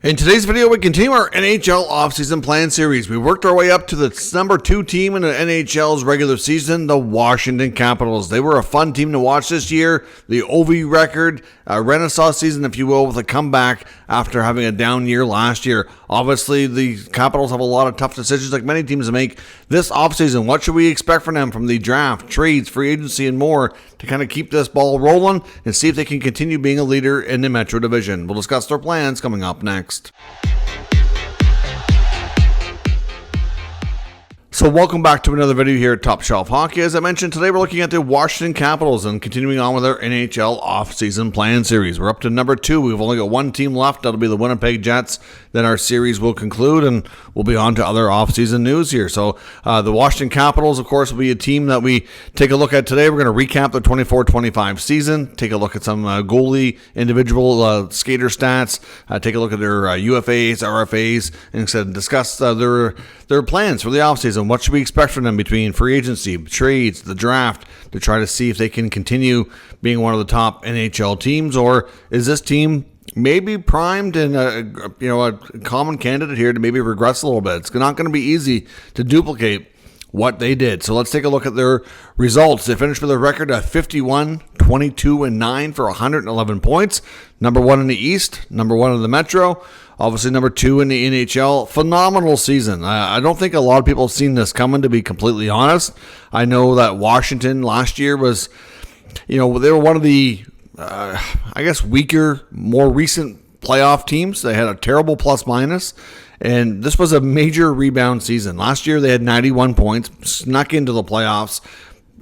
In today's video, we continue our NHL offseason plan series. We worked our way up to the number 2 team in the NHL's regular season, the Washington Capitals. They were a fun team to watch this year. The OV record, a renaissance season, if you will, with a comeback after having a down year last year. Obviously, the Capitals have a lot of tough decisions like many teams make this offseason. What should we expect from them from the draft, trades, free agency, and more to kind of keep this ball rolling and see if they can continue being a leader in the Metro Division? We'll discuss their plans coming up next. So welcome back to another video here at Top Shelf Hockey. As I mentioned, today we're looking at the Washington Capitals and continuing on with our NHL offseason plan series. We're up to number 2. We've only got one team left. That'll be the Winnipeg Jets. Then our series will conclude and we'll be on to other offseason news here. So the Washington Capitals, of course, will be a team that we take a look at today. We're going to recap the 24-25 season, take a look at some goalie individual skater stats, take a look at their UFAs, RFAs, and discuss their plans for the offseason. What should we expect from them between free agency, trades, the draft, to try to see if they can continue being one of the top NHL teams, or is this team maybe primed and a common candidate here to maybe regress a little bit? It's not going to be easy to duplicate what they did. So let's take a look at their results. They finished with a record of 51-22-9 for 111 points. Number 1 in the East, number 1 in the Metro. Obviously, number 2 in the NHL. Phenomenal season. I don't think a lot of people have seen this coming, to be completely honest. I know that Washington last year was, they were one of the, weaker, more recent playoff teams. They had a terrible plus-minus, and this was a major rebound season. Last year, they had 91 points, snuck into the playoffs.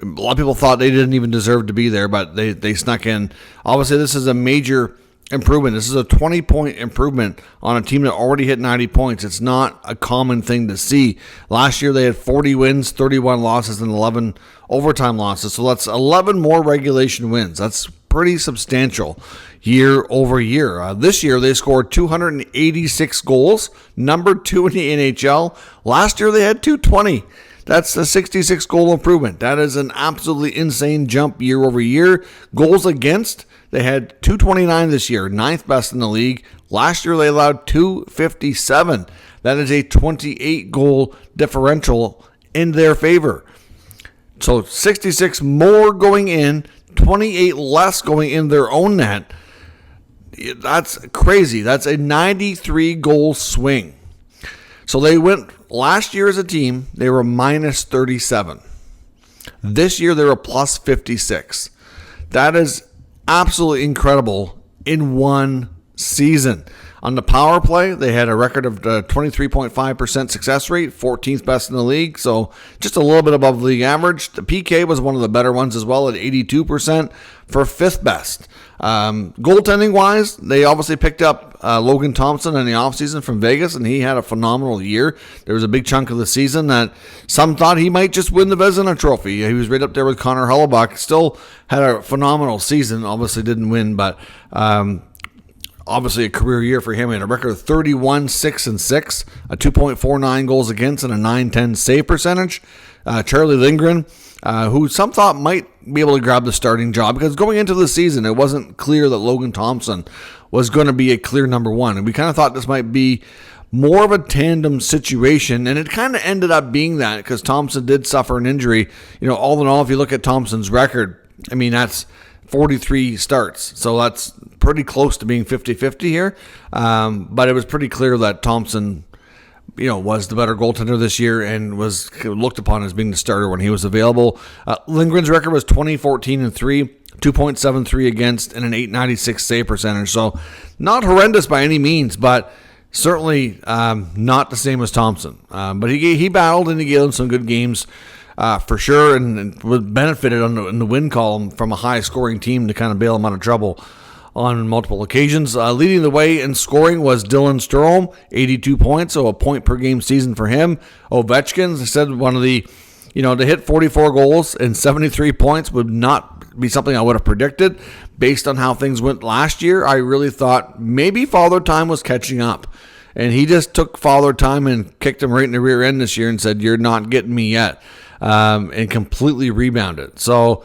A lot of people thought they didn't even deserve to be there, but they snuck in. Obviously, this is a major improvement. This is a 20-point improvement on a team that already hit 90 points. It's not a common thing to see. Last year, they had 40 wins, 31 losses, and 11 overtime losses. So that's 11 more regulation wins. That's pretty substantial year over year. This year, they scored 286 goals, number 2 in the NHL. Last year, they had 220. That's a 66-goal improvement. That is an absolutely insane jump year over year. Goals against, they had 229 this year, 9th best in the league. Last year, they allowed 257. That is a 28-goal differential in their favor. So 66 more going in, 28 less going in their own net. That's crazy. That's a 93-goal swing. So they went last year as a team, they were minus 37. This year, they were plus 56. That is absolutely incredible in one season. On the power play, they had a record of 23.5% success rate, 14th best in the league, so just a little bit above league average. The PK was one of the better ones as well at 82% for 5th best. Goaltending-wise, they obviously picked up Logan Thompson in the offseason from Vegas, and he had a phenomenal year. There was a big chunk of the season that some thought he might just win the Vezina Trophy. He was right up there with Connor Hellebuyck. Still had a phenomenal season. Obviously didn't win, but obviously a career year for him. He had a record of 31-6-6, a 2.49 goals against, and a .910 save percentage. Charlie Lindgren, who some thought might be able to grab the starting job, because going into the season, it wasn't clear that Logan Thompson was going to be a clear number 1. And we kind of thought this might be more of a tandem situation, and it kind of ended up being that because Thompson did suffer an injury. All in all, if you look at Thompson's record, that's 43 starts. So that's pretty close to being 50-50 here. But it was pretty clear that Thompson, was the better goaltender this year and was looked upon as being the starter when he was available. Lindgren's record was 20-14-3, 2.73 against, and an .896 save percentage. So not horrendous by any means, but certainly not the same as Thompson. But he battled and he gave him some good games for sure, and benefited in the win column from a high-scoring team to kind of bail him out of trouble on multiple occasions. Leading the way in scoring was Dylan Strome, 82 points, so a point-per-game season for him. Ovechkin, as I said, one of the, to hit 44 goals and 73 points would not be something I would have predicted. Based on how things went last year, I really thought maybe Father Time was catching up. And he just took Father Time and kicked him right in the rear end this year and said, "You're not getting me yet," and completely rebounded. So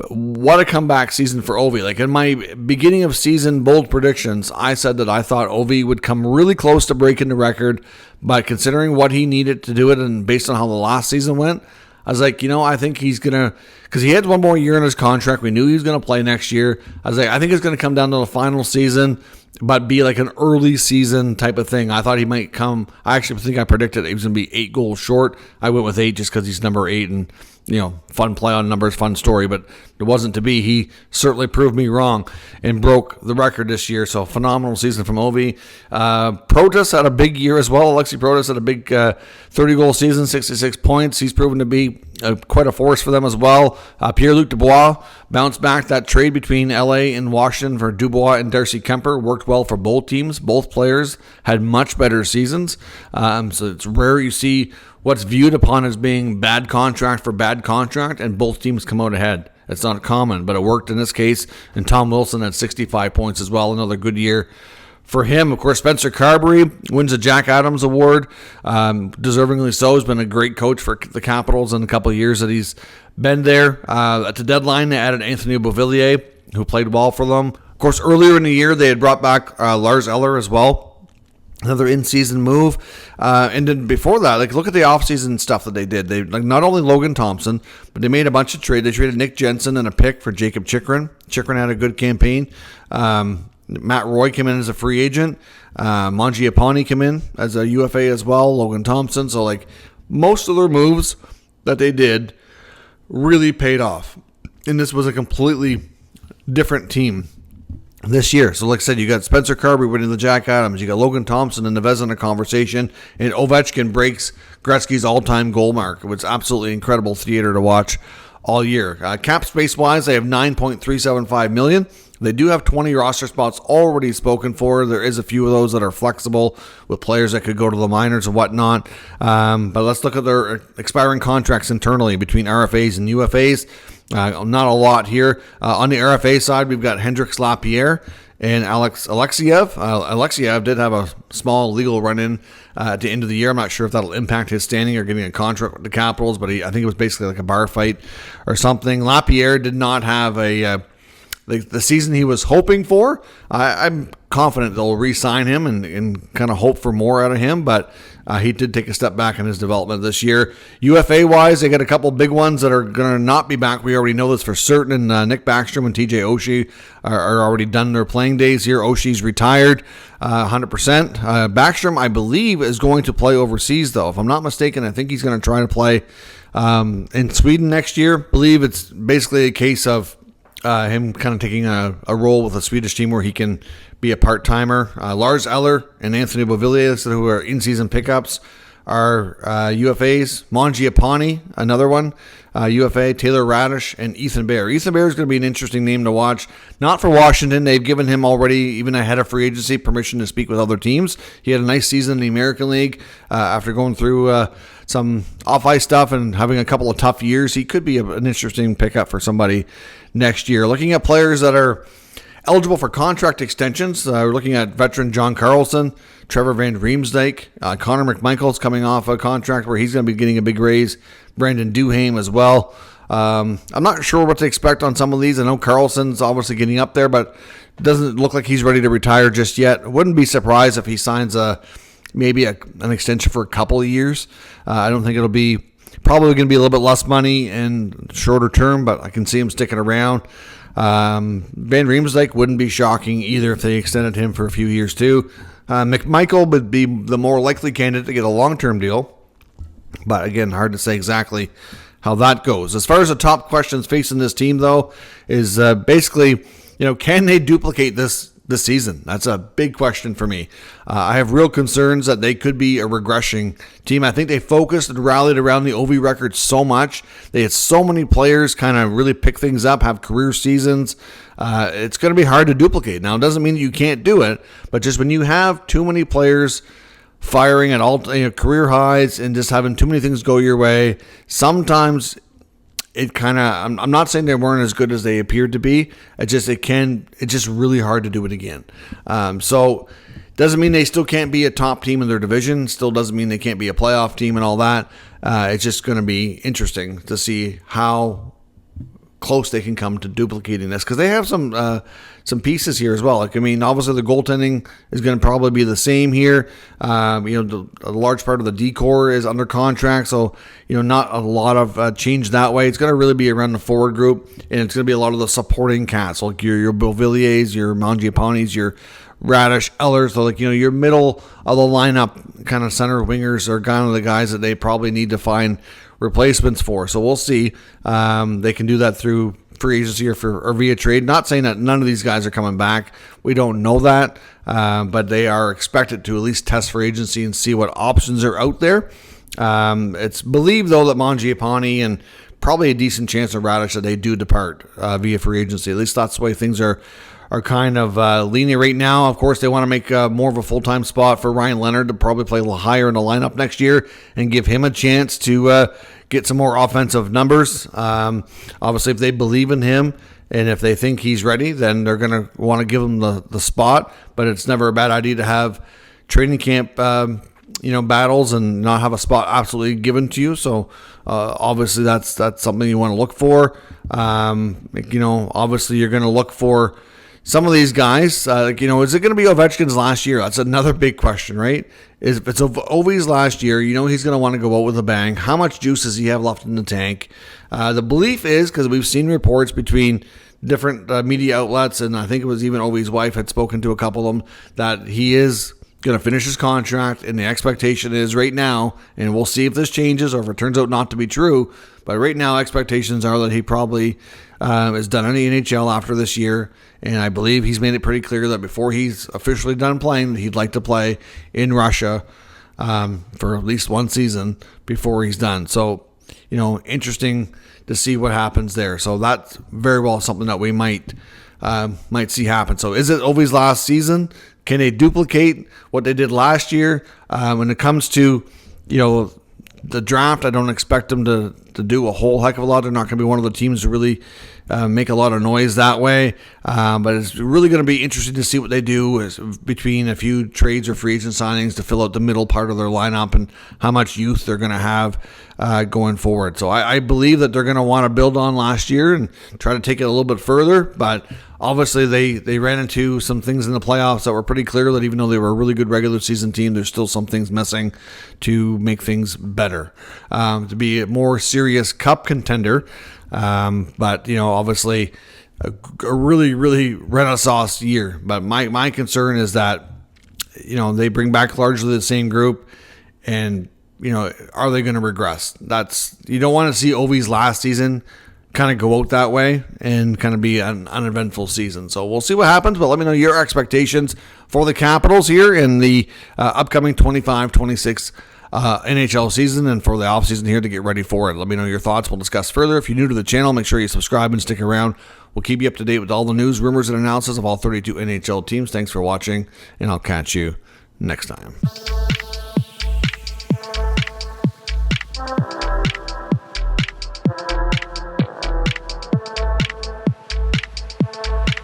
what a comeback season for Ovi. Like in my beginning of season bold predictions, I said that I thought Ovi would come really close to breaking the record, but considering what he needed to do it and based on how the last season went, I was like, I think he's going to, because he had one more year in his contract. We knew he was going to play next year. I was like, I think it's going to come down to the final season, but be like an early season type of thing. I thought he might come. I actually think I predicted he was going to be 8 goals short. I went with 8 just because he's number 8 and, fun play on numbers, fun story, but it wasn't to be. He certainly proved me wrong and broke the record this year. So phenomenal season from Ovi. Protas had a big year as well. Alexi Protas had a big 30-goal season, 66 points. He's proven to be quite a force for them as well. Pierre-Luc Dubois bounced back. That trade between LA and Washington for Dubois and Darcy Kemper worked well for both teams. Both players had much better seasons. So it's rare you see what's viewed upon as being bad contract for bad contract, and both teams come out ahead. It's not common, but it worked in this case. And Tom Wilson had 65 points as well. Another good year for him. Of course, Spencer Carberry wins the Jack Adams Award. Deservingly so. He's been a great coach for the Capitals in a couple of years that he's been there. At the deadline, they added Anthony Beauvillier, who played well for them. Of course, earlier in the year, they had brought back Lars Eller as well. Another in-season move. And then before that, look at the offseason stuff that they did. They not only Logan Thompson, but they made a bunch of trades. They traded Nick Jensen and a pick for Jacob Chychrun. Chychrun had a good campaign. Matt Roy came in as a free agent. Mangiapane came in as a UFA as well. Logan Thompson. So, most of their moves that they did really paid off. And this was a completely different team this year. So like I said, you got Spencer Carberry winning the Jack Adams. You got Logan Thompson in the Vezina conversation. And Ovechkin breaks Gretzky's all-time goal mark. It was absolutely incredible theater to watch all year. Cap space-wise, they have $9.375 million. They do have 20 roster spots already spoken for. There is a few of those that are flexible with players that could go to the minors and whatnot. But let's look at their expiring contracts internally between RFAs and UFAs. Not a lot here. On the RFA side, we've got Hendrix Lapierre and Alex Alexiev. Alexiev did have a small legal run-in at the end of the year. I'm not sure if that'll impact his standing or getting a contract with the Capitals, but I think it was basically like a bar fight or something. Lapierre did not have the season he was hoping for. I'm confident they'll re-sign him and kind of hope for more out of him, but he did take a step back in his development this year. UFA-wise, they got a couple big ones that are going to not be back. We already know this for certain. And Nick Backstrom and TJ Oshie are already done their playing days here. Oshie's retired 100%. Backstrom, I believe, is going to play overseas, though. If I'm not mistaken, I think he's going to try to play in Sweden next year. I believe it's basically a case of him kind of taking a role with a Swedish team where he can be a part-timer. Lars Eller and Anthony Beauvillier, who are in-season pickups, are UFAs. Mangiapane, another one, UFA. Taylor Radish and Ethan Bear. Ethan Bear is going to be an interesting name to watch. Not for Washington. They've given him already, even ahead of free agency, permission to speak with other teams. He had a nice season in the American League after going through some off-ice stuff and having a couple of tough years. He could be an interesting pickup for somebody next year. Looking at players that are eligible for contract extensions, we're looking at veteran John Carlson, Trevor Van Riemsdyk, Connor McMichael's coming off a contract where he's going to be getting a big raise, Brandon Duhaime as well. I'm not sure what to expect on some of these. I know Carlson's obviously getting up there, but it doesn't look like he's ready to retire just yet. Wouldn't be surprised if he signs maybe an extension for a couple of years. I don't think it'll be probably going to be a little bit less money and shorter term, but I can see him sticking around. Van Riemsdyk wouldn't be shocking either if they extended him for a few years too. McMichael would be the more likely candidate to get a long-term deal, but again, hard to say exactly how that goes. As far as the top questions facing this team, though, is basically, can they duplicate this season? That's a big question for me. I have real concerns that they could be a regressing team. I think they focused and rallied around the Ovi record so much. They had so many players kind of really pick things up, have career seasons. It's going to be hard to duplicate. Now, it doesn't mean that you can't do it, but just when you have too many players firing at all career highs and just having too many things go your way, sometimes it kind of, I'm not saying they weren't as good as they appeared to be. It's just really hard to do it again. So doesn't mean they still can't be a top team in their division. Still doesn't mean they can't be a playoff team and all that. It's just going to be interesting to see how close they can come to duplicating this, because they have some pieces here as well. Like, I mean, obviously the goaltending is going to probably be the same here. A large part of the D-core is under contract, so not a lot of change that way. It's going to really be around the forward group, and it's going to be a lot of the supporting cats, like your Beauvilliers, your Mangiapanis, your Radish, Ellers. So your middle of the lineup kind of center wingers are kind of the guys that they probably need to find replacements for. So we'll see. They can do that through free agency or via trade. Not saying that none of these guys are coming back. We don't know that, but they are expected to at least test free agency and see what options are out there. It's believed, though, that Mangiapane and probably a decent chance of Radish that they do depart via free agency. At least that's the way things are kind of leaning right now. Of course, they want to make more of a full-time spot for Ryan Leonard to probably play a little higher in the lineup next year and give him a chance to get some more offensive numbers. Obviously, if they believe in him and if they think he's ready, then they're going to want to give him the spot. But it's never a bad idea to have training camp battles and not have a spot absolutely given to you. So obviously that's something you want to look for. Obviously you're going to look for some of these guys. Is it going to be Ovechkin's last year? That's another big question, right? If it's Ovi's last year, he's going to want to go out with a bang. How much juice does he have left in the tank? The belief is, because we've seen reports between different media outlets, and I think it was even Ovi's wife had spoken to a couple of them, that he is going to finish his contract, and the expectation is right now, and we'll see if this changes or if it turns out not to be true, but right now expectations are that he probably is done in the NHL after this year, and I believe he's made it pretty clear that before he's officially done playing, he'd like to play in Russia for at least one season before he's done. So, interesting to see what happens there. So that's very well something that we might see happen. So is it Ovi's last season? Can they duplicate what they did last year? When it comes to, the draft, I don't expect them to do a whole heck of a lot. They're not going to be one of the teams to really make a lot of noise that way. But it's really going to be interesting to see what they do between a few trades or free agent signings to fill out the middle part of their lineup and how much youth they're going to have going forward. So I believe that they're going to want to build on last year and try to take it a little bit further. But obviously they ran into some things in the playoffs that were pretty clear that even though they were a really good regular season team, there's still some things missing to make things better, to be a more serious cup contender. But obviously a really, really renaissance year. But my concern is that, they bring back largely the same group, and, are they going to regress? You don't want to see Ovi's last season kind of go out that way and kind of be an uneventful season. So we'll see what happens, but let me know your expectations for the Capitals here in the upcoming 25-26 NHL season and for the offseason here to get ready for it. Let me know your thoughts. We'll discuss further. If you're new to the channel, make sure you subscribe and stick around. We'll keep you up to date with all the news, rumors, and analysis of all 32 NHL teams. Thanks for watching, and I'll catch you next time.